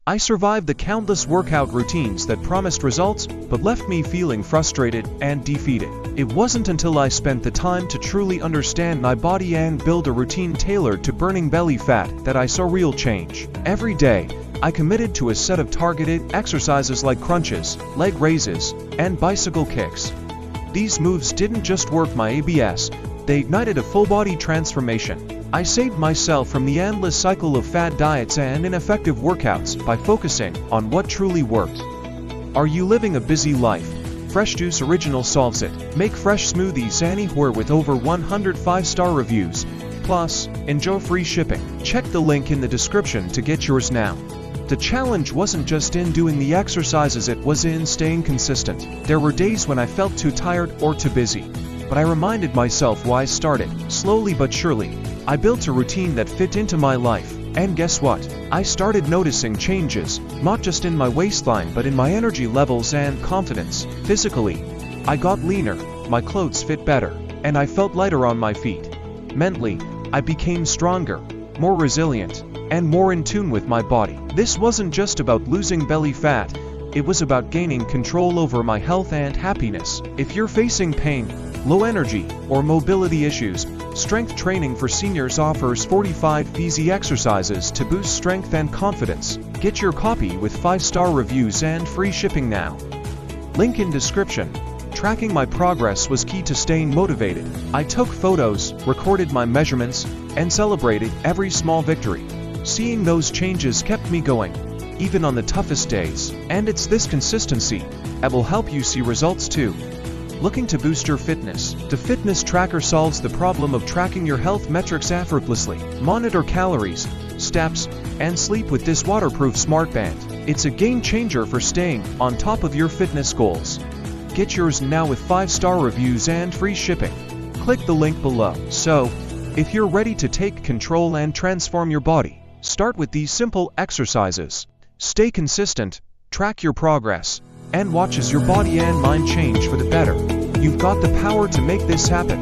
I survived the countless workout routines that promised results but left me feeling frustrated and defeated. It wasn't until I spent the time to truly understand my body and build a routine tailored to burning belly fat that I saw real change. Every day, I committed to a set of targeted exercises like crunches, leg raises, and bicycle kicks. These moves didn't just work my abs, they ignited a full-body transformation. I saved myself from the endless cycle of fad diets and ineffective workouts by focusing on what truly worked. Are you living a busy life? Fresh Juice Original solves it. Make fresh smoothies anywhere with over 100 5-star reviews. Plus, enjoy free shipping. Check the link in the description to get yours now. The challenge wasn't just in doing the exercises, it was in staying consistent. There were days when I felt too tired or too busy, but I reminded myself why I started. Slowly but surely, I built a routine that fit into my life. And guess what? I started noticing changes, not just in my waistline but in my energy levels and confidence. Physically, I got leaner, my clothes fit better, and I felt lighter on my feet. Mentally, I became stronger, more resilient, and more in tune with my body. This wasn't just about losing belly fat, it was about gaining control over my health and happiness. If you're facing pain, low energy, or mobility issues, Strength Training for Seniors offers 45 easy exercises to boost strength and confidence. Get your copy with 5-star reviews and free shipping now. Link in description. Tracking my progress was key to staying motivated. I took photos, recorded my measurements, and celebrated every small victory. Seeing those changes kept me going, even on the toughest days. And it's this consistency that will help you see results too. Looking to boost your fitness? The Fitness Tracker solves the problem of tracking your health metrics effortlessly. Monitor calories, steps, and sleep with this waterproof smartband. It's a game changer for staying on top of your fitness goals. Get yours now with 5-star reviews and free shipping. Click the link below. So, if you're ready to take control and transform your body, start with these simple exercises. Stay consistent, track your progress, and watch as your body and mind change for the better. You've got the power to make this happen.